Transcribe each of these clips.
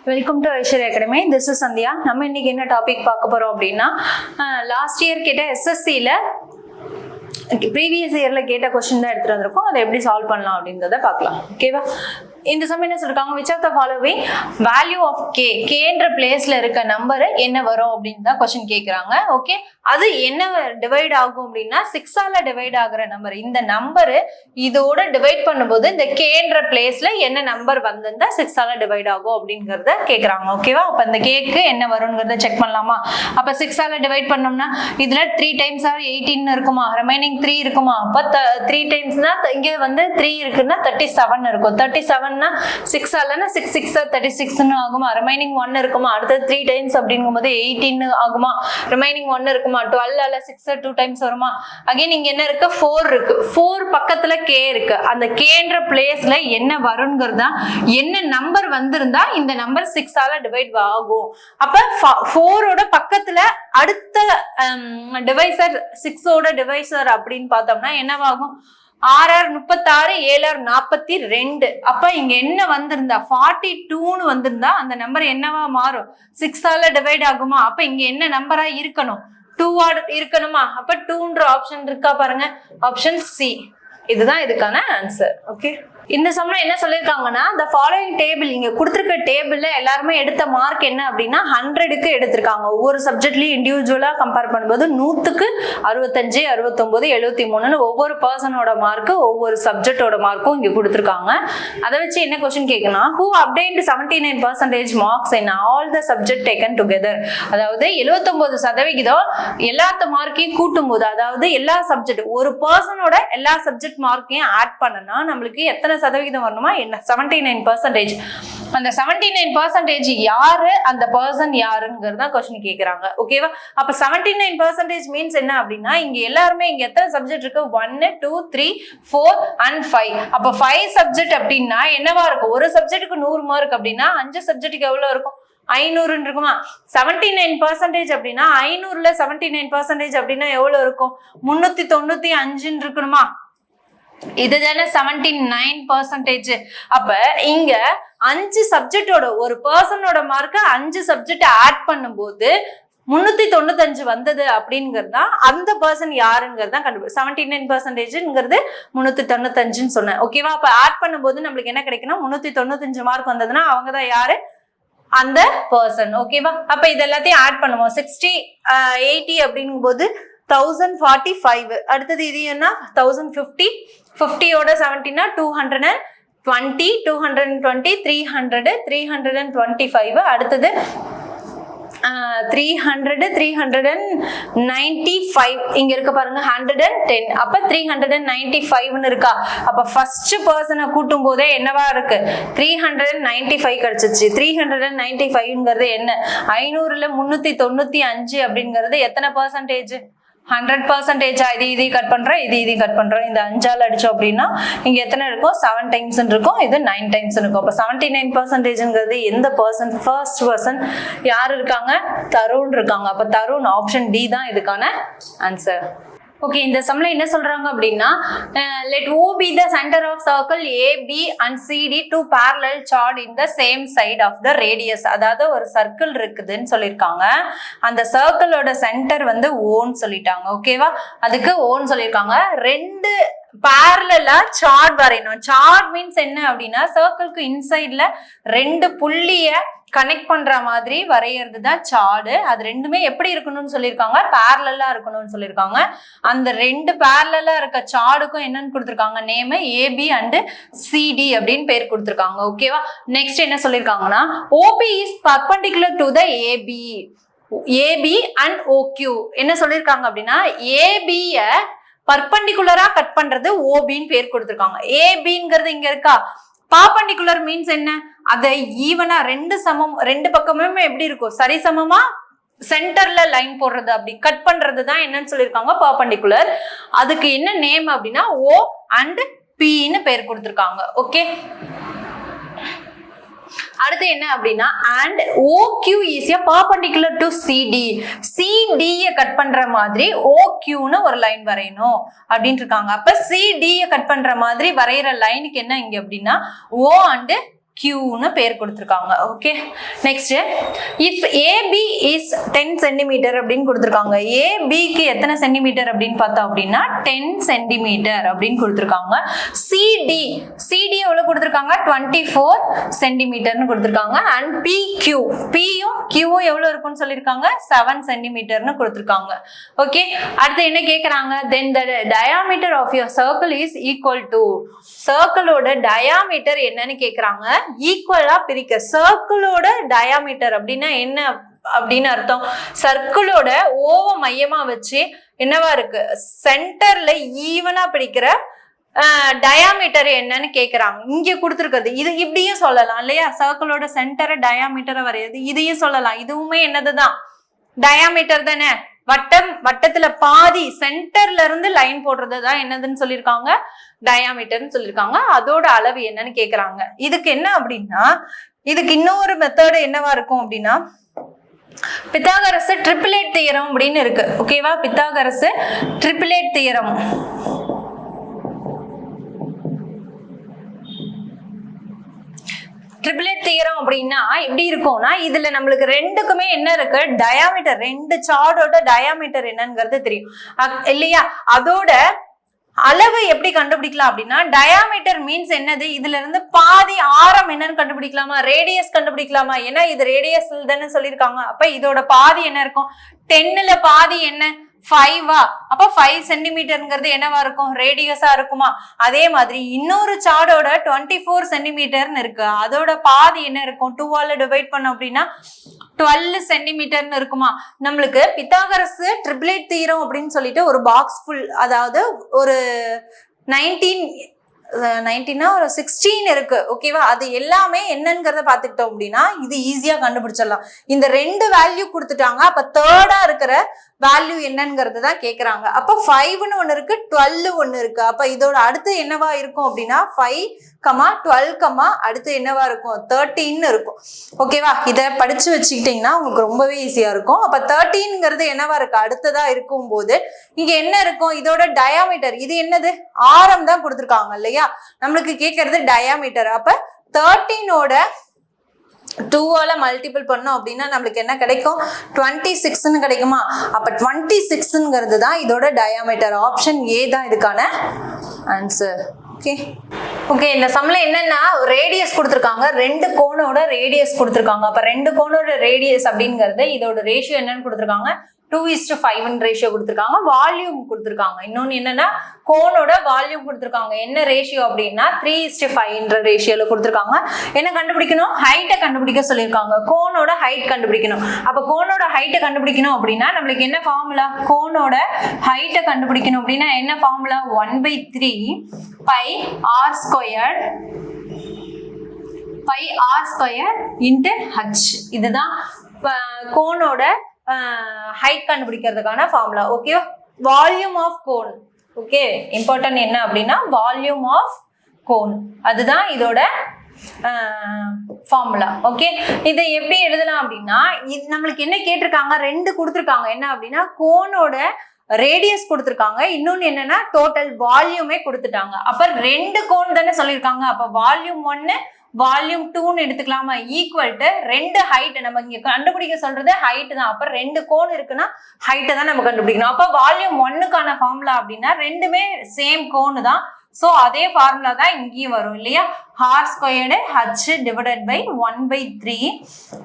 Welcome to Aishwarya academy. This is Sandhya. நம்ம இன்னைக்கு என்ன டாபிக் பார்க்க போறோம் அப்படின்னா, லாஸ்ட் இயர் கேட்ட எஸ்எஸ்சியில் ப்ரீவியஸ் இயர்ல கேட்ட கொஸ்டின் தான் எடுத்துட்டு வந்திருக்கோம். அதை எப்படி சால்வ் பண்ணலாம் அப்படின்றத பார்க்கலாம். ஓகேவா? இந்த சமயம் என்ன சொல்லிருக்காங்க, which of the following value of K, கேன்ற பிளேஸ்ல இருக்க நம்பர் என்ன வரும் அப்படின்னு தான் கொஸ்டின் கேட்குறாங்க. ஓகே, அது என்ன டிவைட் ஆகும் அப்படின்னா 6ஆல டிவைட் ஆகுற நம்பர். இந்த நம்பர் இதோட டிவைட் பண்ணும்போது இந்த கேன்ற பிளேஸ்ல என்ன நம்பர் வந்திருந்தா 6ஆல டிவைட் ஆகும் அப்படிங்கறத கேட்குறாங்க. ஓகேவா? அப்ப இந்த கேக்கு என்ன வரும்ங்கிறத செக் பண்ணலாமா? அப்ப 6ஆல டிவைட் பண்ணோம்னா இதுல 3 டைம்ஸ் 18 இருக்குமா, ரிமைனிங் 3 இருக்குமா? அப்ப 3 டைம்ஸ்னா இங்க வந்து 3 இருக்குன்னா 37 இருக்கும். 37 6 ஆலனா 6 6 36 ஆகுமா? ரிமைனிங் 1 இருக்குமா? அடுத்து 3 டைம்ஸ் அப்படிங்கும்போது 18 ஆகுமா? ரிமைனிங் 1 இருக்குமா? 12 ஆல 6 2 டைம்ஸ் வருமா? அகைன் இங்க என்ன இருக்கு? 4 இருக்கு. 4 பக்கத்துல k இருக்கு. அந்த kன்ற பிளேஸ்ல என்ன வரும்ங்கிறதா, என்ன நம்பர் வந்திருந்தா இந்த நம்பர் 6 ஆல டிவைட் ஆகும். அப்ப 4 ஓட பக்கத்துல அடுத்த டிவைசர் 6 ஓட டிவைசர் அப்படின்னு பார்த்தோம்னா என்னவாகும்? 6 36 7 42. அப்ப இங்க என்ன வந்திருந்தா 42ன்னு வந்திருந்தா அந்த நம்பர் என்னவா மாறும்? 6ஆல டிவைட் ஆகுமா? அப்ப இங்க என்ன நம்பரா இருக்கணும்? 2 இருக்கணுமா? அப்ப 2ன்ற ஆப்ஷன் இருக்கா பாருங்க, ஆப்ஷன் சி. இதுதான் இதுக்கான ஆன்சர். ஓகே, இந்த சம்ல என்ன சொல்லிருக்காங்கன்னா, the following table, இங்க கொடுத்திருக்க டேபிள்ல எல்லாருமே எடுத்த மார்க் என்ன அப்படின்னா 100க்கு எடுத்திருக்காங்க. ஒவ்வொரு சப்ஜெக்ட்லயும் இண்டிவிஜுவலா கம்பேர் பண்ணும்போது 100க்கு 65 69 73ன்னு ஒவ்வொரு பர்சனோட மார்க், ஒவ்வொரு சப்ஜெக்டோட மார்க்கும் இங்க கொடுத்திருக்காங்க. அதை வச்சு என்ன கொஸ்டின் கேட்கணும், who obtained 79% marks in all the subject taken together. அதாவது 79% எல்லாத்த மார்க்கையும் கூட்டும் போது, அதாவது எல்லா சப்ஜெக்ட் ஒரு பர்சனோட எல்லா சப்ஜெக்ட் மார்க்கையும் ஆட் பண்ணனா நம்மளுக்கு எத்தனை சதவிகிதம் வரணுமா? என்ன 79%. அந்த 79% யாரு, அந்த பர்சன் யாருங்கிறதா கொஸ்டின் கேக்குறாங்க. ஓகேவா? அப்ப 79% மீன்ஸ் என்ன அப்படின்னா, இங்க எல்லாருமே இங்க எத்தனை சப்ஜெக்ட் இருக்கு? 1 2 3 4 and 5. அப்ப 5 சப்ஜெக்ட் அப்படின்னா என்னவா இருக்கும்? ஒரு சப்ஜெக்ட்டுக்கு 100 மார்க் அப்படின்னா 5 சப்ஜெக்ட்டுக்கு எவ்வளவு இருக்கும்? 500 இருக்குமா? 79% அப்படின்னா 500ல 79% அப்படின்னா எவ்வளவு இருக்கும்? 395 இருக்கணுமா? இதுதானே 79%. அப்ப இங்க 5 சப்ஜெக்டோட ஒரு பர்சனோட மார்க்க 5 சப்ஜெக்ட் ஆட் பண்ணும்போது 395 வந்தது அப்படிங்கிறதா அந்த பர்சன் யாருங்கிறதா கண்டுபிடி. 79%ங்கிறது 395ன்னு சொன்னேன். ஓகேவா? அப்ப ஆட் பண்ணும்போது நம்மளுக்கு என்ன கிடைக்கணும்? 395 மார்க் வந்ததுன்னா அவங்கதான் யாரு? அந்த பர்சன். ஓகேவா? அப்ப இது எல்லாத்தையும் ஆட் பண்ணுவோம். 60 80 அப்படிங்கும் போது 1045. அடுத்தது இது என்ன? 1050. 50யோட 70னா 220 220 300 325. அடுத்தது 300 395 இங்க இருக்க பாருங்க 110. அப்ப 395ன்னு இருக்கா? அப்ப ஃபர்ஸ்ட் பர்சனை கூட்டும் போதே என்னவா இருக்கு? 395 கிடைச்சிச்சு. 395ங்கிறது என்ன? 500ல 395 அப்படிங்கிறது எத்தனை பர்சன்டேஜ்? 100%. இது கட் பண்றோம், இது கட் பண்றோம். இந்த 5ஆல அடிச்சோம் அப்படின்னா இங்க எத்தனை இருக்கும்? 7 டைம்ஸ் இருக்கும். இது 9 டைம்ஸ் இருக்கும். அப்ப 79%ங்கிறது எந்த பர்சன்? ஃபர்ஸ்ட் பர்சன் யார் இருக்காங்க? தருண் இருக்காங்க. அப்ப தருண், ஆப்ஷன் டி தான் இதுக்கான ஆன்சர். ஓகே, இந்த சம்ல என்ன சொல்றாங்க அப்படின்னா, let O be the center of circle AB and CD to parallel chord in the same side of the radius. அதாவது ஒரு சர்க்கிள் இருக்குதுன்னு சொல்லியிருக்காங்க. அந்த சர்க்கிளோட சென்டர் வந்து ஓன்னு சொல்லிட்டாங்க. ஓகேவா? அதுக்கு ஓன்னு சொல்லியிருக்காங்க. 2 parallel-ஆ சார்ட் வரையணும். சார்ட் மீன்ஸ் என்ன அப்படின்னா, சர்க்கிள்க்கு இன்சைட்ல 2 புள்ளிய கனெக்ட் பண்ற மாதிரி வரையறது தான் சார்ட். அது ரெண்டுமே எப்படி இருக்கணும்னு சொல்லியிருக்காங்க? பேரலலா இருக்கணும்னு சொல்லியிருக்காங்க. அந்த 2 பேரலலா இருக்க சார்டுக்கும் என்னன்னு கொடுத்துருக்காங்க? நேம் ஏபி அண்ட் சிடி அப்படின்னு பேர் கொடுத்துருக்காங்க. ஓகேவா? நெக்ஸ்ட் என்ன சொல்லியிருக்காங்கன்னா, OB is perpendicular to the AB. AB and OQ என்ன சொல்லியிருக்காங்க அப்படின்னா, ஏபிய பர்பெண்டிகுலரா கட் பண்றது ஓபின்னு பேர் கொடுத்துருக்காங்க. ஏபிங்கிறது இங்க இருக்கா? பர்பெண்டிகுலர் மீன்ஸ் என்ன? அதை ஈவனா 2 சமம், 2 பக்கமுமே எப்படி இருக்கும்? சரிசமமா சென்டர்ல லைன் போடுறது, அப்படி கட் பண்றது தான் என்னன்னு சொல்லியிருக்காங்க? பர்பெண்டிகுலர். அதுக்கு என்ன நேம் அப்படின்னா ஓ அண்ட் பின்னு பேர் கொடுத்துருக்காங்க. ஓகே, அடுத்து என்ன அப்படின்னா, and OQ is a perpendicular to CD. CD cut பண்ற மாதிரி OQன்னு ஒரு லைன் வரையணும் அப்படின்ட்டு இருக்காங்க. அப்ப CD கட் பண்ற மாதிரி வரைகிற லைனுக்கு என்ன இங்க அப்படின்னா O and Qன்னு பேர் கொடுத்திருக்காங்க. Okay, next if AB is 10 centimetre அப்படின்னு கொடுத்திருக்காங்க. ABக்கு எத்தனை சென்டிமீட்டர் அப்படின்னு பார்த்தோம் அப்படின்னா 10 சென்டிமீட்டர் அப்படின்னு கொடுத்திருக்காங்க. CD எவ்வளவு கொடுத்திருக்காங்க 24 சென்டிமீட்டர்னு கொடுத்திருக்காங்க. அண்ட் Pயும் Qவும் எவ்வளவு இருக்கும்னு சொல்லியிருக்காங்க 7 சென்டிமீட்டர்னு கொடுத்திருக்காங்க. ஓகே, அடுத்து என்ன கேக்குறாங்க, then the diameter of your circle is equal to, சர்க்கிளோட டயாமீட்டர் என்னன்னு கேக்குறாங்க. ஈக்குவலா பிரிக்க, சர்க்கிளோட டயாமீட்டர் அப்படின்னா என்ன அப்படின்னு அர்த்தம், சர்க்கிளோட ஓவ மையமா வச்சு என்னவா இருக்கு சென்டர்ல ஈவனா பிடிக்கிற டயாமீட்டர் என்னன்னு கேக்குறாங்க. இங்க கொடுத்துருக்கிறது இது இப்படியும் சொல்லலாம் இல்லையா, சர்க்கிளோட சென்டரை டயாமீட்டரை வரையாது, இதையும் சொல்லலாம். இதுவுமே என்னதுதான் டயாமீட்டர் தானே. வட்டத்துல பாதி சென்டர்ல இருந்து லைன் போடுறதுதான் என்னதுன்னு சொல்லியிருக்காங்க டயாமீட்டர்னு சொல்லியிருக்காங்க. அதோட அளவு என்னன்னு கேக்குறாங்க. இதுக்கு என்ன அப்படின்னா, இதுக்கு இன்னொரு மெத்தட் என்னவா இருக்கும் அப்படின்னா பித்தாகரஸ் ட்ரிபிளேட் தியரம் அப்படின்னு இருக்கு. ஓகேவா, பித்தாகரஸ் ட்ரிபிளேட் தியரம். ட்ரிபிளேட் தியரம் அப்படின்னா எப்படி இருக்கும்னா, இதுல நம்மளுக்கு ரெண்டுக்குமே என்ன இருக்கு டயாமீட்டர், ரெண்டு சார்டோட டயாமீட்டர் என்னங்கிறது தெரியும் இல்லையா. அதோட அளவு எப்படி கண்டுபிடிக்கலாம் அப்படின்னா, டயாமீட்டர் மீன்ஸ் என்னது, இதுல இருந்து பாதி ஆரம் என்னன்னு கண்டுபிடிக்கலாமா, ரேடியஸ் கண்டுபிடிக்கலாமா. ஏன்னா இது ரேடியஸ் தானே சொல்லியிருக்காங்க. அப்ப இதோட பாதி என்ன இருக்கும், 10ல பாதி என்ன 5 அப்ப 5 சென்டிமீட்டர்ங்கிறது என்னவா இருக்கும் ரேடியஸா இருக்குமா. அதே மாதிரி இன்னொரு சார்டோட 24 சென்டிமீட்டர்னு இருக்கு, அதோட பாதி என்ன இருக்கும் 2ஆல டிவைட் பண்ணோம் அப்படின்னா 12 சென்டிமீட்டர்னு இருக்குமா. நம்மளுக்கு பித்தாகரஸ் ட்ரிபிளேட் தியரம் அப்படின்னு சொல்லிட்டு ஒரு பாக்ஸ் ஃபுல், அதாவது ஒரு 16 இருக்கு. ஓகேவா, அது எல்லாமே என்னங்கிறத பாத்துக்கிட்டோம் அப்படின்னா இது ஈஸியா கண்டுபிடிச்சிடலாம். இந்த ரெண்டு வேல்யூ கொடுத்துட்டாங்க, அப்ப தேர்டா இருக்கிற வேல்யூ என்னங்கிறது தான் கேக்குறாங்க. அப்ப 5ன்னு ஒண்ணு இருக்கு, 12 ஒண்ணு இருக்கு. அப்ப இதோட அடுத்து என்னவா இருக்கும் அப்படின்னா 5, 12, அடுத்து என்னவா இருக்கும் 13 இருக்கும். ஓகேவா, இத படிச்சு வச்சுக்கிட்டீங்கன்னா உங்களுக்கு ரொம்பவே ஈஸியா இருக்கும். அப்ப 13ங்கிறது என்னவா இருக்கு அடுத்ததா இருக்கும் போது இங்க என்ன இருக்கும், இதோட டயாமீட்டர், இது என்னது ஆரம் தான் கொடுத்துருக்காங்க இல்லையா, நம்மளுக்கு கேட்கறது டயாமீட்டர். அப்ப 13ஓட 2ஆல மல்டிபிள் பண்ணோம் அப்படின்னா நம்மளுக்கு என்ன கிடைக்கும் 26ன்னு கிடைக்குமா. அப்ப 26ங்கிறது தான் இதோட டயாமீட்டர். ஆப்ஷன் ஏ தான் இதுக்கான ஆன்சர். ஓகே, இந்த சம்ல என்னன்னா ரேடியஸ் கொடுத்துருக்காங்க, ரெண்டு கோணோட ரேடியஸ் கொடுத்துருக்காங்க. அப்ப ரெண்டு கோணோட ரேடியஸ் அப்படிங்கிறது இதோட ரேஷியோ என்னன்னு கொடுத்துருக்காங்க 2:5 ரேஷியோ கொடுத்துருக்காங்க. வால்யூம் கொடுத்துருக்காங்க. இன்னொன்னு என்னன்னா கோனோட வால்யூம் கொடுத்துருக்காங்க. என்ன ரேஷியோ அப்படின்னா 3:5 ரேஷியோல கொடுத்துருக்காங்க. என்ன கண்டுபிடிக்கணும், ஹைட்டை கண்டுபிடிக்க சொல்லியிருக்காங்க. கோனோட ஹைட் கண்டுபிடிக்கணும். அப்ப கோனோட ஹைட்டை கண்டுபிடிக்கணும் அப்படின்னா நம்மளுக்கு என்ன ஃபார்முலா, கோனோட ஹைட்டை கண்டுபிடிக்கணும் அப்படின்னா என்ன formula 1/3 pi r squared into h. இதுதான் கோனோட ஹைட் கண்டுபிடிக்கிறதுக்கான formula. Okay, volume of cone. Okay, important என்ன அப்படின்னா வால்யூம் ஆஃப் கோன், அதுதான் இதோட ஃபார்முலா. ஓகே, இதை எப்படி எழுதலாம் அப்படின்னா நம்மளுக்கு என்ன கேட்டிருக்காங்க, ரெண்டு கொடுத்துருக்காங்க. என்ன அப்படின்னா கோனோட ரேடியஸ் கொடுத்துருக்காங்க, இன்னொன்னு என்னன்னா டோட்டல் வால்யூமே கொடுத்துட்டாங்க. அப்ப ரெண்டு கோன் தானே சொல்லியிருக்காங்க. அப்ப வால்யூம் 1 வால்யூம் 2ன்னு எடுத்துக்கலாமா, ஈக்குவல் டு ரெண்டு ஹைட். நம்ம இங்க கண்டுபிடிக்க சொல்றது ஹைட் தான். அப்ப ரெண்டு கோன் இருக்குன்னா ஹைட்டை தான் நம்ம கண்டுபிடிக்கணும். அப்ப வால்யூம் 1க்கான ஃபார்முலா அப்படின்னா ரெண்டுமே சேம் கோன் தான். சோ அதே ஃபார்முலா தான் இங்கேயும் வரும் இல்லையா, r squared h divided by 1/3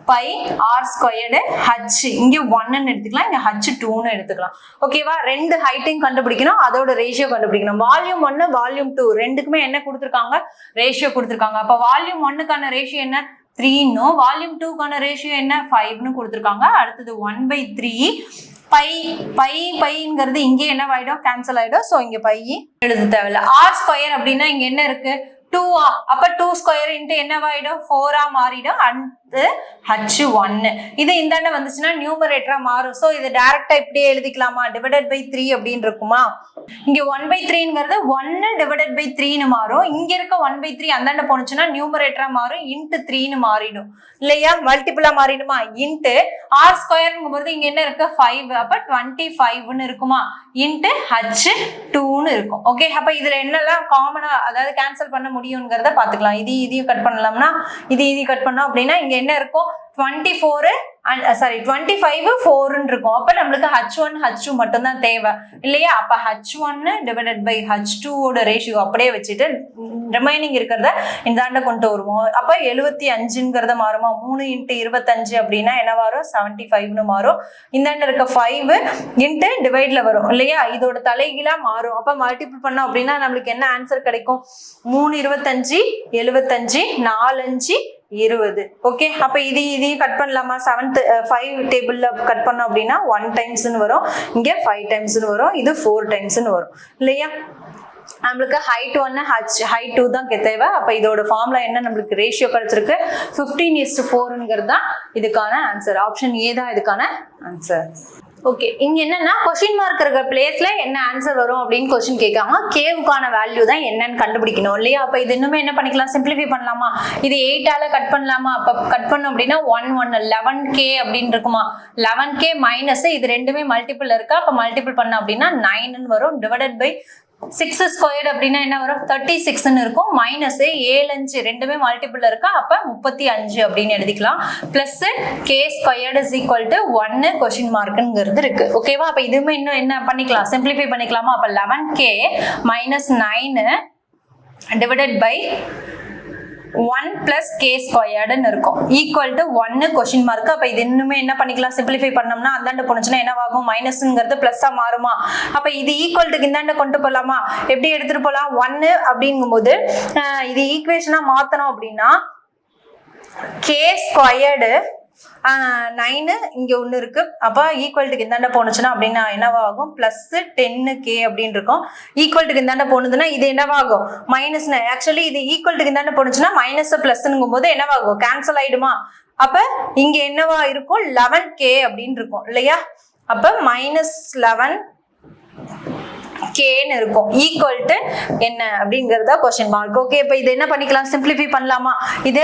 pi r squared h. இங்க 1ன்னு எடுத்துக்கலாம், இங்க h 2ன்னு எடுத்துக்கலாம். ஓகேவா, ரெண்டு ஹைட்டையும் கண்டுபிடிக்கணும், அதோட ரேஷியோ கண்டுபிடிக்கணும். வால்யூம் 1 வால்யூம் 2 ரெண்டுக்குமே என்ன கொடுத்துருக்காங்க ரேஷியோ கொடுத்துருக்காங்க. அப்ப வால்யூம் 1க்கான ரேஷியோ என்ன 3ன்னு, வால்யூம் 2க்கான ரேஷியோ என்ன 5ன்னு கொடுத்துருக்காங்க. அடுத்தது 1/3 பைங்கிறது இங்கே என்ன ஆயிடும் கேன்சல் ஆயிடும். சோ இங்க பை எழுத தேவையில்ல. r ஸ்கொயர் அப்படின்னா இங்க என்ன இருக்கு 2 அப்ப 2 ஸ்கொயர் இன்ட்டு என்னவாயிடும் 4 மாறிடும். அடுத்து h1 இது இந்தாண்ட வந்துச்சுன்னா நியூமரேட்டரா மாறும். சோ இது டைரக்டா இப்படியே எழுதிக்கலாமா, டிவைடட் பை 3 அப்படின்னு இருக்குமா. இங்க 1/3ங்கிறது 1 டிவைடட் பை 3ன்னு மாறும். இங்க இருக்க 1/3 அந்தாண்ட போனுச்சுன்னா நியூமரேட்டரா மாறும், இன்ட்டு 3ன்னு மாறிடும் இல்லையா, மல்டிபிளா மாறிடுமா. இன்ட்டு r ஸ்கொயர்ங்கும் போது இங்க என்ன இருக்கு 5, அப்ப 25ன்னு இருக்குமா, இன்ட்டு h2ன்னு இருக்கும். ஓகே, அப்ப இதுல என்னெல்லாம் காமனா அதாவது கேன்சல் பண்ண முடியுங்கிறத பாத்துக்கலாம். இதையும் கட் பண்ணலாம்னா இதையும் கட் பண்ணோம் அப்படின்னா இங்க என்ன இருக்கும் 24 25 4 இருக்கும். அப்ப நம்மளுக்கு H1 H2 மட்டும் தான் தேவை இல்லையா? அப்ப H1 டிவைடட் பை H2 ஓட ரேஷியோ அப்படியே வச்சுட்டு ரிமைனிங் இருக்கிறத இந்தாண்ட கொண்டு வருவோம். அப்ப 75ங்கிறத மாறுமா? 3 × 25 அப்படின்னா என்ன வரும்? 75ன்னு மாறும். இந்தாண்ட இருக்க 5 இன்ட்டு டிவைட்ல வரும் இல்லையா? இதோட தலைகீழா மாறும். அப்ப மல்டிபிள் பண்ணோம் அப்படின்னா நம்மளுக்கு என்ன ஆன்சர் கிடைக்கும்? 3 25 75 4 5 20. ஓகே, அப்ப இதையும் கட் பண்ணலாமா? 5 டேபிள்ல கட் பண்ணோம் அப்படின்னா 1 டைம்ஸ்னு வரும், இங்க 5 டைம்ஸ்னு வரும், இது 4 டைம்ஸ்னு வரும் இல்லையா? நம்மளுக்கு height 1 height 2 தான் தேவை. அப்ப இதோட ஃபார்முலா என்ன? நம்மளுக்கு ரேஷியோ கிடைச்சிருக்கு 15:4ங்கிறது தான் இதுக்கான ஆன்சர். ஆப்ஷன் ஏ தான் இதுக்கான ஆன்சர். ஓகே, இங்க என்னன்னா கொஸ்டின் மார்க் இருக்கிற பிளேஸ்ல என்ன ஆன்சர் வரும் அப்படின்னு கொஸ்டின் கேட்காங்க. கேவுக்கான வேல்யூ தான் என்னன்னு கண்டுபிடிக்கணும் இல்லையா? அப்ப இது இன்னுமே என்ன பண்ணிக்கலாம்? சிம்பிளிஃபை பண்ணலாமா? இது 8ஆல கட் பண்ணலாமா? அப்ப கட் பண்ணோம் அப்படின்னா 11k அப்படின்னு இருக்குமா? 11k மைனஸ் இது ரெண்டுமே மல்டிபிள் இருக்கா? அப்ப மல்டிபிள் பண்ண அப்படின்னா 9ன்னு வரும். டிவைடட் பை 6 ஸ்கொயர்டு அப்படின்னா என்ன வரும்? 36ன்னு இருக்கும். மைனஸ் 7 5 ரெண்டுமே மல்டிபிள் இருக்கா? அப்ப 35 அப்படின்னு எழுதிக்கலாம். Plus k squared is equal to 1 question மார்க்ங்கிறது இருக்கு. ஓகேவா? அப்ப இதுவுமே இன்னும் என்ன பண்ணிக்கலாம்? சிம்பிளிஃபை பண்ணிக்கலாமா? அப்ப 11k minus 9 divided by 1 plus k squared இருக்கும் ஈக்குவல் டு 1 கொஸ்டின் மார்க். அப்ப இது இன்னுமே என்ன பண்ணிக்கலாம்? சிம்பிளிஃபை பண்ணோம்னா அந்தாண்ட போனுச்சுன்னா என்னவாகும்? மைனஸ்ங்கிறது பிளஸ்ஸா மாறுமா? அப்ப இது ஈக்குவல் டு இந்தாண்ட கொண்டு போலாமா? எப்படி எடுத்துட்டு போலாம்? 1 அப்படிங்கும் போது இது ஈக்குவேஷனா மாத்தணும் அப்படின்னா k ஸ்கொயர்டு 9 இங்க ஒண்ணு இருக்கு. அப்ப ஈக்குவல் டு இந்தாண்ட போனுச்சுன்னா அப்படின்னா என்னவாகும்? பிளஸ் 10k அப்படின்னு இருக்கும். ஈக்குவல் டு இந்தாண்ட போனதுன்னா இது என்னவாகும்? மைனஸ். ஆக்சுவலி இது ஈக்குவல் டு இந்தாண்ட போனுச்சுன்னா மைனஸ் பிளஸ்ங்கும் போது என்னவாகும்? கேன்சல் ஆயிடுமா? அப்ப இங்க என்னவா இருக்கும்? 11k அப்படின்னு இருக்கும் இல்லையா? அப்ப மைனஸ் 11k இருக்கும் ஈக்குவல் டு என்ன அப்படிங்கறத கொஸ்டின் மார்க். ஓகே, இப்ப இது என்ன பண்ணிக்கலாம்? சிம்பிளிஃபை பண்ணலாமா? இது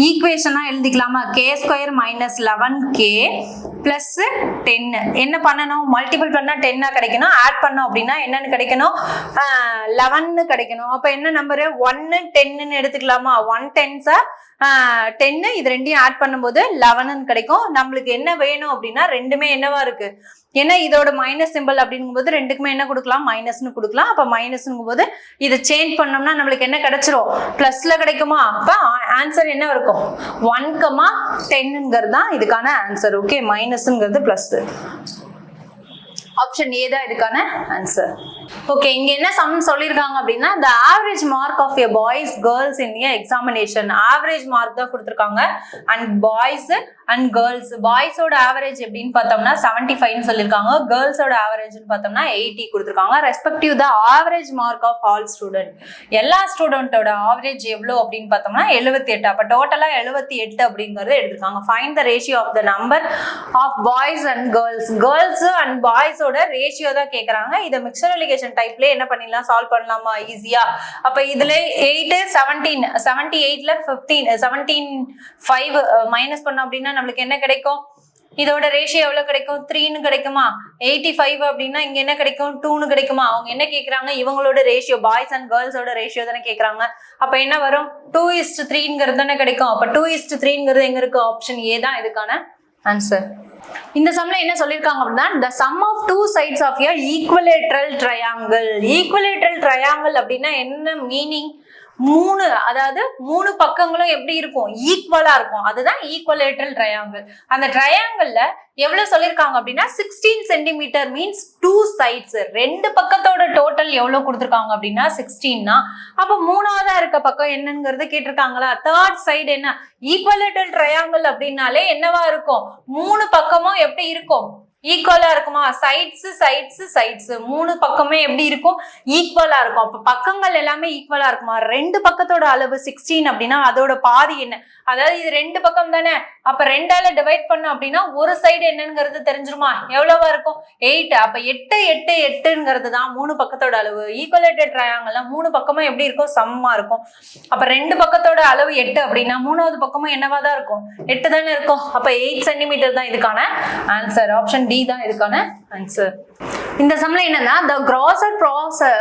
ஈக்குவேஷனா எழுதிக்கலாமா? k square minus 11k plus 10 என்ன பண்ணணும்? மல்டிபிள் பண்ணா 10 கிடைக்கணும். ஆட் பண்ணோம் அப்படின்னா என்னன்னு கிடைக்கணும்? 11 கிடைக்கணும். அப்ப என்ன நம்பரு? 1 10ன்னு எடுத்துக்கலாமா? 1 10s 10 இது ரெண்டையும் ஆட் பண்ணும்போது 11 கிடைக்கும். நம்மளுக்கு என்ன வேணும் அப்படின்னா ரெண்டுமே என்னவா இருக்கு? ஏன்னா இதோட மைனஸ் சிம்பிள் அப்படிங்கும் போது ரெண்டுக்குமே என்ன கொடுக்கலாம்? மைனஸ்னு கொடுக்கலாம். அப்ப மைனஸ்ங்கும் போது இதை சேஞ்ச் பண்ணோம்னா நம்மளுக்கு என்ன கிடைச்சிரும்? பிளஸ்ல கிடைக்குமா? அப்ப ஆன்சர் என்ன இருக்கும்? 1,10ங்கிறது தான் இதுக்கான ஆன்சர். ஓகே, மைனஸ்ங்கிறது பிளஸ். ஆப்ஷன் ஏ தான் இதுக்கான ஆன்சர். ஓகே, இங்க என்ன சம் சொல்லிருக்காங்க அப்படின்னா the average mark of a boys girls in a examination. Average mark தான் கொடுத்திருக்காங்க. அண்ட் பாய்ஸ் அண்ட் கேர்ள்ஸ், பாய்ஸோட ஆவரேஜ் எப்படின்னு பார்த்தோம்னா 75 சொல்லிருக்காங்க. கேர்ள்ஸோட ஆவரேஜ்னு பார்த்தோம்னா 80 கொடுத்திருக்காங்க. Respective the average mark of all student. எல்லா ஸ்டூடெண்டோட ஆவரேஜ் எவ்வளவு அப்படின்னு பார்த்தோம்னா 78. அப்ப டோட்டலா 78 அப்படிங்கறது எடுத்திருக்காங்க. Find the ratio of the number of boys and girls. Girls and பாய்ஸோட ரேஷியோ தான் கேக்குறாங்க. இதை மிக்சர் எலிகேஷன் டைப்ல என்ன பண்ணிடலாம்? சால்வ் பண்ணலாமா ஈஸியா? அப்ப இதுல 8 17 78ல 15 17 5 மைனஸ் பண்ணோம் அப்படின்னா நம்மளுக்கு என்ன கிடைக்கும்? இதோட ரேஷியோ எவ்வளவு கிடைக்கும்? 3ன்னு கிடைக்குமா? 85 அப்படின்னா இங்க என்ன கிடைக்கும்? 2ன்னு கிடைக்குமா? அவங்க என்ன கேக்குறாங்க? இவங்களோட ரேஷியோ, பாய்ஸ் அண்ட் கேர்ள்ஸோட ரேஷியோ தானே கேக்குறாங்க. அப்ப என்ன வரும்? 2:3ங்கிறது தானே கிடைக்கும். அப்ப 2:3ங்கிறது எங்க இருக்கு? ஆப்ஷன் ஏ தான் இதுக்கான ஆன்சர். இந்த சம்ல என்ன சொல்லிருக்காங்க அப்படின்னா the sum of two sides of a equilateral triangle. equilateral triangle அப்படின்னா என்ன மீனிங்? அதாவது மூணு பக்கங்களும் எப்படி இருக்கும்? ஈக்குவலா இருக்கும். அதுதான் ஈக்குவலேட்டரல் ட்ரையாங்கிள். அந்த ட்ரையாங்கிள்ல எவ்வளவு சொல்லிருக்காங்க அப்படின்னா 16 சென்டிமீட்டர் மீன்ஸ் 2 சைட்ஸ். ரெண்டு பக்கத்தோட டோட்டல் எவ்வளவு கொடுத்திருக்காங்க அப்படின்னா 16னா அப்ப மூணாவதா இருக்க பக்கம் என்னங்கிறது கேட்டிருக்காங்களா? தேர்ட் சைடு என்ன? ஈக்குவலேட்டரல் ட்ரையாங்கிள் அப்படின்னாலே என்னவா இருக்கும்? மூணு பக்கமும் எப்படி இருக்கும்? ஈக்குவலா இருக்குமா? சைட்ஸ் சைட்ஸ் சைட்ஸ் மூணு பக்கமே எப்படி இருக்கும்? ஈக்குவலா இருக்கும். அப்ப பக்கங்கள் எல்லாமே ஈக்குவலா இருக்குமா? ரெண்டு பக்கத்தோட அளவு 16 அப்படின்னா அதோட பாதி என்ன? அதாவது இது ரெண்டு பக்கம் தானே. அப்ப 2ஆல டிவைட் பண்ணோம் அப்படின்னா ஒரு சைடு என்னங்கிறது தெரிஞ்சிருமா? எவ்வளவா இருக்கும்? 8. அப்ப 8 8 8ங்கிறது தான் மூணு பக்கத்தோட அளவு. ஈக்குவலேட்டட் ட்ரையாங்கிள்ல மூணு பக்கமும் எப்படி இருக்கும்? சமமா இருக்கும். அப்ப ரெண்டு பக்கத்தோட அளவு 8 அப்படின்னா மூணாவது பக்கமும் என்னவா தான் இருக்கும்? 8 தானே இருக்கும். அப்ப 8 சென்டிமீட்டர் தான் இதுக்கான ஆன்சர். ஆப்ஷன் டி தான் இதுக்கான ஆன்சர். இந்த சம்ல என்னன்னா the grosser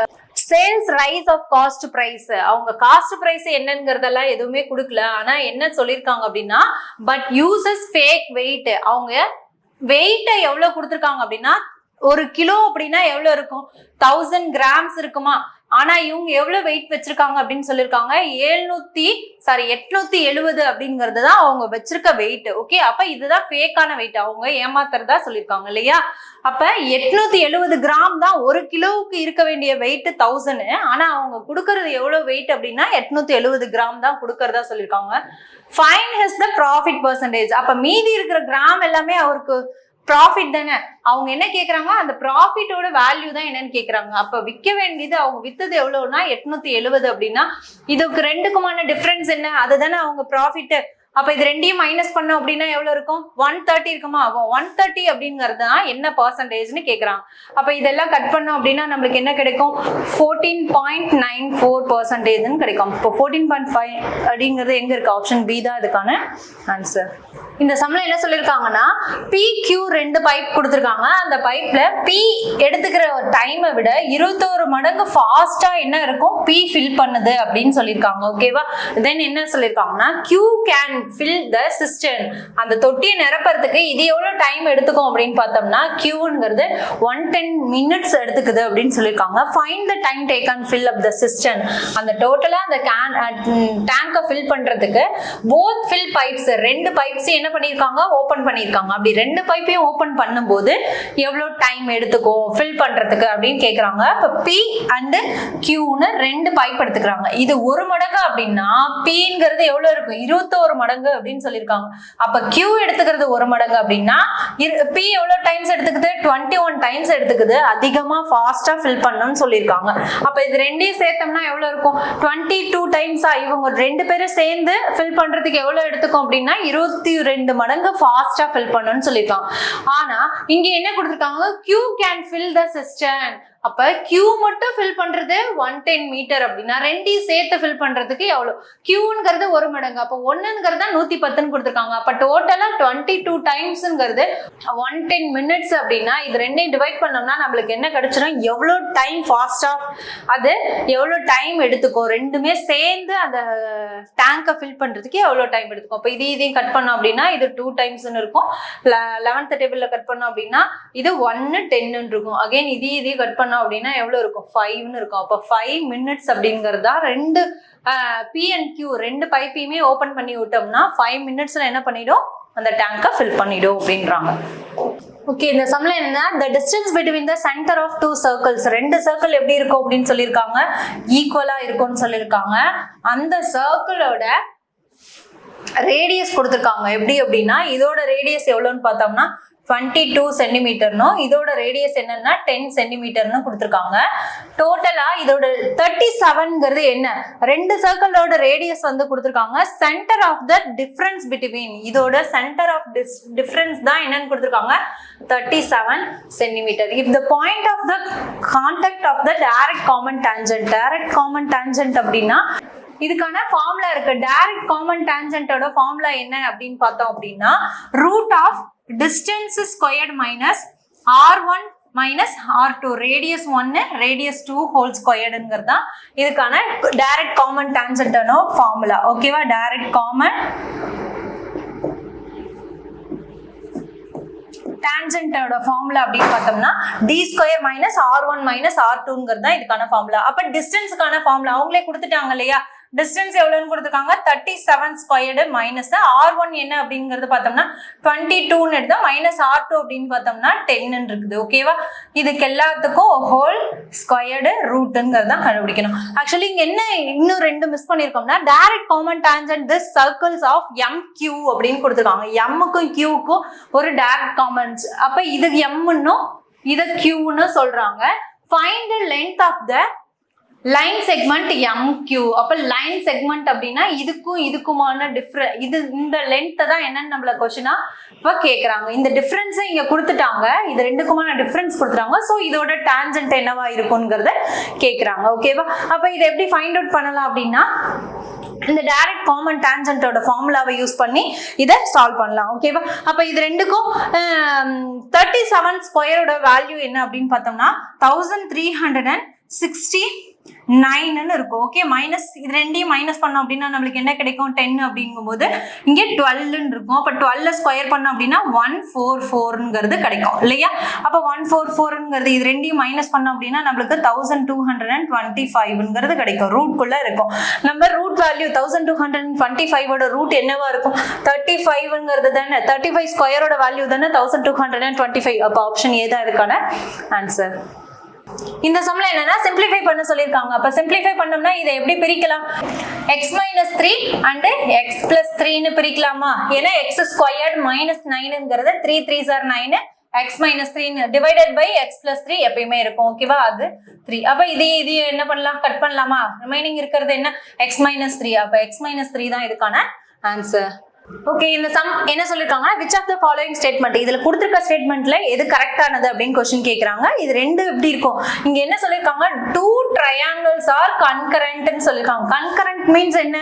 sales rise of cost price. அவங்க காஸ்ட் பிரைஸ் என்னங்கிறதெல்லாம் எதுவுமே கொடுக்கல. ஆனா என்ன சொல்லியிருக்காங்க அப்படின்னா பட் யூசஸ் ஃபேக் வெயிட். அவங்க வெயிட்டை எவ்வளவு கொடுத்துருக்காங்க அப்படின்னா 1 கிலோ அப்படின்னா எவ்வளவு இருக்கும் 1000 கிராம்ஸ் இருக்குமா. ஆனா இவங்க எவ்வளவு வெயிட் வச்சிருக்காங்க அப்படின்னு சொல்லியிருக்காங்க 870 அப்படிங்கிறது தான் அவங்க வச்சிருக்க வெயிட். ஓகே, அப்ப இதுதான் ஃபேக்கான வெயிட், அவங்க ஏமாத்துறதா சொல்லியிருக்காங்க இல்லையா. அப்ப 870 கிராம் தான் 1 கிலோவுக்கு இருக்க வேண்டிய வெயிட் 1000. ஆனா அவங்க கொடுக்கறது எவ்வளவு வெயிட் அப்படின்னா 870 கிராம் தான் கொடுக்கறதா சொல்லியிருக்காங்க. ஃபைண்ட் ஹிஸ் த ப்ராஃபிட் பெர்சன்டேஜ். அப்ப மீதி இருக்கிற கிராம் எல்லாமே அவருக்கு ப்ராஃபிட் தானே. அவங்க என்ன கேக்குறாங்க அந்த ப்ராஃபிட்டோட வேல்யூ தான் என்னன்னு கேக்குறாங்க. அப்ப விற்க வேண்டியது அவங்க வித்தது எவ்வளவுனா 870 அப்படின்னா இதுக்கு ரெண்டுக்குமான டிஃபரன்ஸ் என்ன, அதுதானே அவங்க ப்ராஃபிட். அப்ப இது ரெண்டையும் மைனஸ் பண்ணோம் அப்படின்னா எவ்வளவு இருக்கும் 130 இருக்குமா. அப்போ 130 அப்படிங்கிறது தான் என்ன பர்சன்டேஜ்னு கேக்குறாங்க. அப்ப இதெல்லாம் கட் பண்ணோம் அப்படின்னா நம்மளுக்கு என்ன கிடைக்கும் 14.94% கிடைக்கும். இப்போ 14.5 அப்படிங்கிறது எங்க இருக்கு ஆப்ஷன் பி தான் இதுக்கான ஆன்சர். இந்த சம்ல என்ன சொல்லிருக்காங்கன்னா PQ 2 பைப் கொடுத்துருக்காங்க. அந்த பைப்ல P எடுத்துக்கிற டைமை விட 21 மடங்கு ஃபாஸ்டா என்ன இருக்கும் P ஃபில் பண்ணுது அப்படின்னு சொல்லியிருக்காங்க. ஓகேவா. தென் என்ன சொல்லியிருக்காங்கன்னா Q can fill the cistern. அந்த தொட்டியை நிரப்புறதுக்கு இது எவ்வளவு டைம் எடுத்துக்கும் அப்படின்னு பார்த்தோம்னா Qங்கிறது 110 மினிட்ஸ் எடுத்துக்குது அப்படின்னு சொல்லியிருக்காங்க. Find the time taken fill up the cistern. அந்த டோட்டலா அந்த டேங்கை ஃபில் பண்றதுக்கு போத் ஃபில் பைப்ஸ் 2 பைப்ஸ் என்ன பண்ணிருக்காங்க ஓபன் பண்ணிருக்காங்க. அப்படி 2 பைப்பையும் ஓபன் பண்ணும்போது எவ்வளவு டைம் எடுத்துக்கும் ஃபில் பண்றதுக்கு அப்படின்னு கேக்குறாங்க. இப்ப P அண்ட் Qன்னு 2 பைப் எடுத்துக்கிறாங்க. இது 1 மடங்கு அப்படின்னா Pங்கிறது எவ்வளவு இருக்கும் 21 மடங்கு அப்படின்னு சொல்லியிருக்காங்க. அப்ப Q எடுத்துக்கிறது 1 மடங்கு அப்படின்னா P எவ்வளவு டைம்ஸ் எடுத்துக்குது 21 டைம்ஸ் எடுத்துக்குது. அதிகமா ஃபாஸ்டா ஃபில் பண்ணணும்னு சொல்லியிருக்காங்க. அப்ப இது ரெண்டையும் சேர்த்தோம்னா எவ்வளவு இருக்கும் 22 டைம்ஸா. இவங்க 2 பேரும் சேர்ந்து ஃபில் பண்றதுக்கு எவ்வளவு எடுத்துக்கும் அப்படின்னா 22 மடங்கு ஃபாஸ்டா ஃபில் பண்ணணும்னு சொல்லியிருக்காங்க. ஆனா இங்க என்ன கொடுத்திருக்காங்க Q can fill the cistern. அப்ப Q மட்டும் ஃபில் பண்றது 110 மீட்டர் அப்படின்னா 2ஐயும் சேர்த்து ஃபில் பண்றதுக்கு எவ்வளவு Qங்கிறது 1 மடங்கு. அப்ப 1ங்கிறது 110 கொடுத்திருக்காங்க. அப்ப டோட்டலா 22 டைம்ஸ்ங்கிறது 110 மினிட்ஸ் அப்படின்னா இது 2ஐயும் டிவைட் பண்ணோம்னா நம்மளுக்கு என்ன கிடைச்சிடும் எவ்வளவு டைம் ஃபாஸ்டா அது எவ்வளவு டைம் எடுத்துக்கும். ரெண்டுமே சேர்ந்து அந்த டேங்கை ஃபில் பண்றதுக்கு எவ்வளவு டைம் எடுத்துக்கும். அப்ப இதையும் கட் பண்ணோம் அப்படின்னா இது 2 டைம்ஸ்னு இருக்கும். 11th டேபிள்ல கட் பண்ணோம் அப்படின்னா இது 1:10 இருக்கும். அகைன் இதையும் கட் பண்ணோம் அப்படின்னா எவ்வளவு இருக்கும் 5ன்னு இருக்கும். அப்ப 5 மினிட்ஸ் அப்படிங்கறதா 2 P and Q 2 பைப்பையுமே ஓபன் பண்ணி விட்டோம்னா 5 மினிட்ஸ்ல என்ன பண்ணிடும் அந்த டேங்கை ஃபில் பண்ணிடும் அப்படின்றாங்க. ஓகே, இந்த சம்ல என்ன the distance between the center of 2 circles 2 circle எப்படி இருக்கும் அப்படின்னு சொல்லியிருக்காங்க ஈக்குவலா இருக்கும்னு சொல்லியிருக்காங்க. அந்த சர்க்கிளோட ரேடியஸ் கொடுத்துருக்காங்க. எப்படி அப்படின்னா இதோட ரேடியஸ் எவ்வளவுன்னு பார்த்தோம்னா 22 சென்டிமீட்டர்னும் இதோட ரேடியஸ் என்னன்னா 10 சென்டிமீட்டர்னு கொடுத்துருக்காங்க. டோட்டலா இதோட 37ங்கிறது என்ன 2 சர்க்கிளோட ரேடியஸ் வந்து கொடுத்துருக்காங்க. Centre of the difference between இதோட சென்டர் ஆஃப் டிஃபரன்ஸ் தான் என்னன்னு கொடுத்துருக்காங்க 37 centimetre. If the point of the contact of the direct common tangent அப்படின்னா இதுக்கான ஃபார்முலா இருக்கு. டைரக்ட் காமன் டான்ஜென்ட்டோட ஃபார்முலா என்ன அப்படின்னு பார்த்தோம் அப்படின்னா root of distance squared minus r1 minus r2 radius 1 radius 2 whole squared ங்கிறதா இதுக்கான direct common tangent னோ ஃபார்முலா. ஓகேவா. direct common tangent ஓட ஃபார்முலா அப்படின்னு பார்த்தோம்னா d square minus r1 minus r2ங்கிறது தான் இதுக்கான ஃபார்முலா. அப்ப டிஸ்டன்ஸ்க்கான ஃபார்முலா அவங்களே கொடுத்துட்டாங்க இல்லையா. டிஸ்டன்ஸ் எவ்வளவுன்னு கொடுத்துருக்காங்க 37 ஸ்கொயர்டு மைனஸ் r1 என்ன அப்படிங்கிறது பார்த்தோம்னா 22ன்னு எடுத்தா மைனஸ் r2 அப்படின்னு பார்த்தோம்னா 10ன்னு இருக்குது. ஓகேவா. இதுக்கு எல்லாத்துக்கும் ஹோல் ஸ்கொயர்டு ரூட்ங்கிறத கண்டுபிடிக்கணும். ஆக்சுவலி இங்க என்ன இன்னும் 2 மிஸ் பண்ணிருக்கோம்னா direct common tangent this circles of MQ அப்படின்னு கொடுத்துருக்காங்க. M-க்கும் Q-க்கும் ஒரு டைரக்ட் காமன்ஸ். அப்ப இது M-ன்னும் இத Q-ன்னு சொல்றாங்க. Find the length of the line segment MQ. அப்ப லைன் செக்மெண்ட் அப்படின்னா இதுக்குமான டிஃபரன்ஸ் இந்த லென்த் தான் என்னன்னு நம்மள क्वेश्चनா இப்ப கேக்குறாங்க. இந்த டிஃபரன்ஸ் இங்க கொடுத்துட்டாங்க. இது ரெண்டுக்குமான டிஃபரன்ஸ் கொடுத்துட்டாங்க. சோ இதோட டான்ஜென்ட் என்னவா இருக்கும்ங்கறத கேக்குறாங்க. ஓகேவா. அப்ப இதை எப்படி ஃபைண்ட் அவுட் பண்ணலாம் அப்படின்னா இந்த டைரக்ட் காமன் டான்ஜென்ட்டோட ஃபார்முலாவை யூஸ் பண்ணி இதை சால்வ் பண்ணலாம். ஓகேவா. அப்ப இது ரெண்டுக்கும் 37 ஸ்கொயரோட வேல்யூ என்ன அப்படின்னு பார்த்தோம்னா 1360 9ன்னு இருக்கும். ஓகே, மைனஸ் இது ரெண்டையும் மைனஸ் பண்ணோம் அப்படின்னா நம்மளுக்கு என்ன கிடைக்கும்? 10 அப்படிங்கும்போது இங்கே 12ன்னு இருக்கும். அப்போ 12 ஸ்கொயர் பண்ணோம் அப்படின்னா 144ங்கிறது கிடைக்கும் இல்லையா? அப்போ 144ங்கிறது இது ரெண்டையும் மைனஸ் பண்ணோம் அப்படின்னா நம்மளுக்கு 1225ங்கிறது கிடைக்கும். ரூட்குள்ள இருக்கும். நம்ம ரூட் வேல்யூ 1225ஓட ரூட் என்னவா இருக்கும்? 35ங்கிறது தானே. 35 ஸ்கொயரோட வேல்யூ தானே 1225. அப்போ ஆப்ஷன் ஏ தான் இதுக்கான ஆன்சர். இந்த சம்ல என்னன்னா சிம்பிளிஃபை பண்ண சொல்லிருக்காங்க. அப்ப சிம்பிளிஃபை பண்ணோம்னா இதை எப்படி பிரிக்கலாம்? x - 3 and x + 3 ன்னு பிரிக்கலாமா? ஏன்னா x ஸ்கொயர்ட் - 9ங்கிறது 3 3s are 9, x - 3 divided by x + 3 எப்பயுமே இருக்கும். ஓகேவா? அது 3. அப்ப இது என்ன பண்ணலாம்? கட் பண்ணலாமா? ரிமைனிங் இருக்கிறது என்ன? x - 3. அப்ப x - 3 தான் இதுக்கான ஆன்சர். ஓகே, இந்த சம் என்ன சொல்லிருக்காங்கன்னா which of the following statement, இதுல கொடுத்திருக்க ஸ்டேட்மெண்ட்ல எது கரெக்டானது அப்படின்னு क्वेश्चन கேக்குறாங்க. இது ரெண்டு எப்படி இருக்கும்? இங்க என்ன சொல்லிருக்காங்க? two triangles are concurrent ன்னு சொல்லிருக்காங்க. concurrent means என்ன?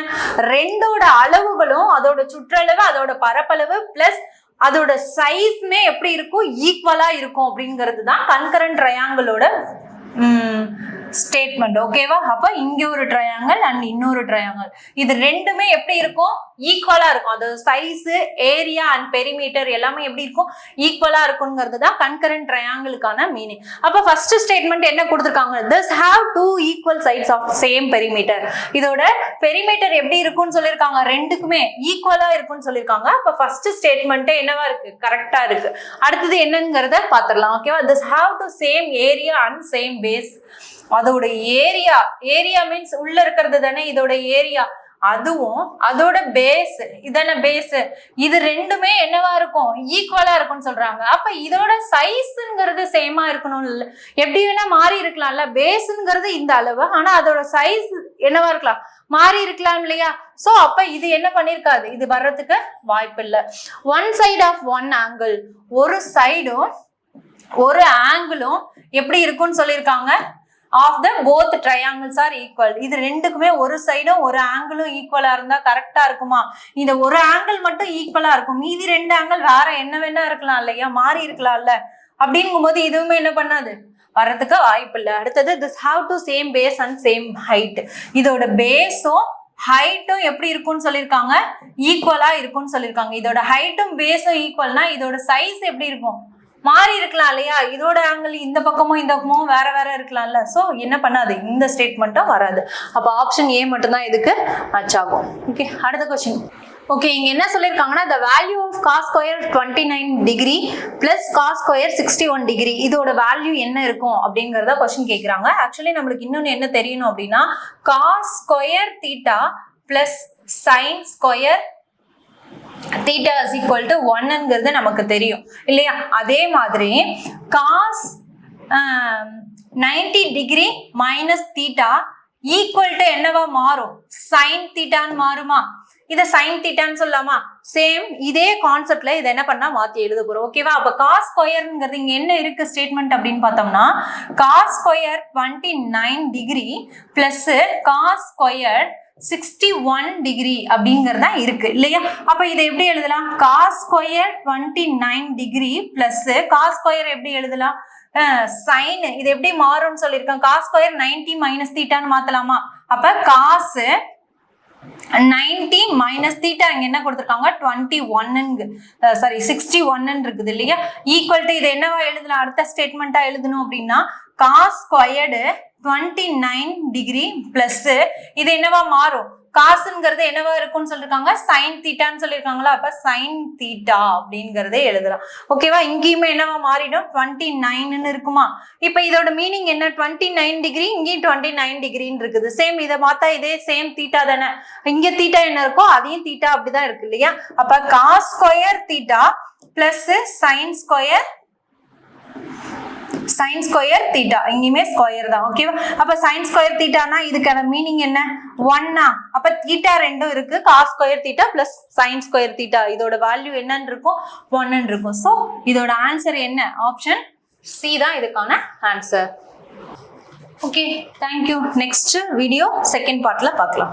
ரெண்டோட அளவுகளும் அதோட சுற்றளவு அதோட பரப்பளவு பிளஸ் அதோட சைஸ்மே எப்படி இருக்கும்? ஈக்குவலா இருக்கும் அப்படிங்கிறது தான் concurrent triangleோட ஸ்டேட்மெண்ட். ஓகேவா? அப்ப இங்க ஒரு ட்ரையாங்கிள் அண்ட் இன்னொரு ட்ரையாங்கிள், இது ரெண்டுமே எப்படி இருக்கும்? ஈக்குவலா இருக்கும். அது சைஸ், ஏரியா அண்ட் பெரிமீட்டர் எல்லாமே எப்படி இருக்கும்? ஈக்குவலா இருக்குங்கிறது தான் கன்கரண்ட் ட்ரையாங்கிளுக்கான மீனிங். அப்ப ஃபர்ஸ்ட் ஸ்டேட்மெண்ட் என்ன கொடுத்திருக்காங்க? this have two equal sides of same perimeter. இதோட பெரிமீட்டர் எப்படி இருக்கும்னு சொல்லிருக்காங்க? ரெண்டுக்குமே ஈக்குவலா இருக்கும்னு சொல்லிருக்காங்க. அப்ப ஃபர்ஸ்ட் ஸ்டேட்மெண்ட் என்னவா இருக்கு? கரெக்டா இருக்கு. அடுத்தது என்னங்கறத பாத்துறலாம். ஓகேவா? this have to same area and same base. அதோட ஏரியா மீன்ஸ் உள்ள இருக்கிறது தானே இதோட ஏரியா, அதுவும் அதோட பேஸ் இதான பேஸ், இது ரெண்டுமே என்னவா இருக்கும்? ஈக்குவலா இருக்கும்னு சொல்றாங்க. அப்ப இதோட சைஸ்ங்கிறது சேமா இருக்கணும் இல்ல? எப்படி வேணா மாறி இருக்கலாம்ல. பேஸ்ங்கிறது இந்த அளவு, ஆனா அதோட சைஸ் என்னவா இருக்கலாம்? மாறி இருக்கலாம் இல்லையா? சோ அப்ப இது என்ன பண்ணிருக்காது? இது வர்றதுக்கு வாய்ப்பு இல்லை. One side of one angle, ஒரு சைடும் ஒரு ஆங்கிளும் எப்படி இருக்கும்னு சொல்லியிருக்காங்க? of the both triangles are equal. இது ரெண்டுக்குமே ஒரு சைடும் ஒரு ஆங்கிளும் ஈக்குவலா இருந்தா கரெக்டா இருக்குமா? இந்த ஒரு ஆங்கிள் மட்டும் ஈக்குவலா இருக்கும், மீதி ரெண்டு ஆங்கிள் வேற என்ன வேணா இருக்கலாம் இல்லையா? மாறி இருக்கலாம்ல. அப்படிங்கும் போது இதுவுமே என்ன பண்ணாது? வர்றதுக்கு வாய்ப்பு இல்லை. அடுத்தது this have to same base and same height. இதோட பேஸும் ஹைட்டும் எப்படி இருக்கும்னு சொல்லியிருக்காங்க? ஈக்குவலா இருக்கும்னு சொல்லியிருக்காங்க. இதோட ஹைட்டும் பேஸும் ஈக்குவல்னா இதோட சைஸ் எப்படி இருக்கும்? மாறி இருக்கலாம் இல்லையா? இதோட ஆங்கிள் இந்த பக்கமும் இந்த பக்கமும் வேற வேற இருக்கலாம்ல. சோ என்ன பண்ணாது? இந்த ஸ்டேட்மெண்ட்டும் வராது. அப்ப ஆப்ஷன் ஏ மட்டும் தான் இதுக்கு மேட்ச் ஆகும். ஓகே, அடுத்த क्वेश्चन. ஓகே, இங்க என்ன சொல்லிருக்காங்கன்னா the value of cos square 29 degree plus cos square 61 degree, இதோட வேல்யூ என்ன இருக்கும் அப்படிங்கறத क्वेश्चन கேக்குறாங்க. ஆக்சுவலி நம்மளுக்கு இன்னொன்னு என்ன தெரியணும் அப்படின்னா cos square theta plus sin square theta is equal to 1ங்கிறது நமக்கு தெரியும் இல்லையா? அதே மாதிரி cos 90 degree minus theta equal to என்னவா மாறும்? sin theta ன்னு மாறுமா? இத sin theta ன்னு சொல்லலாமா? சேம் இதே கான்செப்ட்ல இத என்ன பண்ணா மாத்தி எழுத போறோம். ஓகேவா? அப்ப cos ஸ்கொயர்ங்கிறது இங்க என்ன இருக்கு ஸ்டேட்மெண்ட் அப்படின்னு பார்த்தோம்னா cos square 29 degree plus cos square 61 degree அப்படிங்கறது தான் இருக்கு இல்லையா? அப்ப இதை எப்படி எழுதலாம்? cos square 29 degree plus cos square எப்படி எழுதலாம்? sin, இது எப்படி மாறும்னு சொல்லியிருக்கேன். cos ஸ்கொயர் 90 minus theta ன்னு மாத்தலாமா? அப்ப cos 90 minus theta இங்க என்ன கொடுத்திருக்காங்க? 61 இருக்குது இல்லையா? ஈக்குவல் டு இது என்னவா எழுதலாம்? அடுத்த ஸ்டேட்மெண்டா எழுதணும் அப்படின்னா cos ஸ்கொயர்டு 29 degree plus இது என்னவா மாறும்? காசுங்கிறது என்னவா இருக்கும்னு சொல்லிருக்காங்க? sin தீட்டான்னு சொல்லிருக்காங்களா? அப்ப sin தீட்டா அப்படிங்கறதே எழுதலாம். ஓகேவா? இங்கேயுமே என்னவா மாறிடும்? 29ன்னு இருக்குமா? இப்ப இதோட மீனிங் என்ன? 29 டிகிரி, இங்கேயும் 29 டிகிரின்னு இருக்குது. சேம் இதை பார்த்தா இதே சேம் தீட்டா தானே. இங்க தீட்டா என்ன இருக்கோ அதையும் தீட்டா அப்படிதான் இருக்கு இல்லையா? அப்ப cos square theta plus sin square theta, இங்கேயுமே ஸ்கொயர் தான். ஓகேவா? அப்ப sin ஸ்கொயர் தீட்டானா இதுக்கான மீனிங் என்ன? 1. அப்ப தீட்டா ரெண்டும் இருக்கு. cos square theta plus sin square theta, இதோட வேல்யூ என்னன்னு இருக்கும்? 1 இருக்கும். சோ இதோட ஆன்சர் என்ன? ஆப்ஷன் சி தான் இதுக்கான answer. Okay, thank you. Next video second பார்ட்ல பார்க்கலாம்.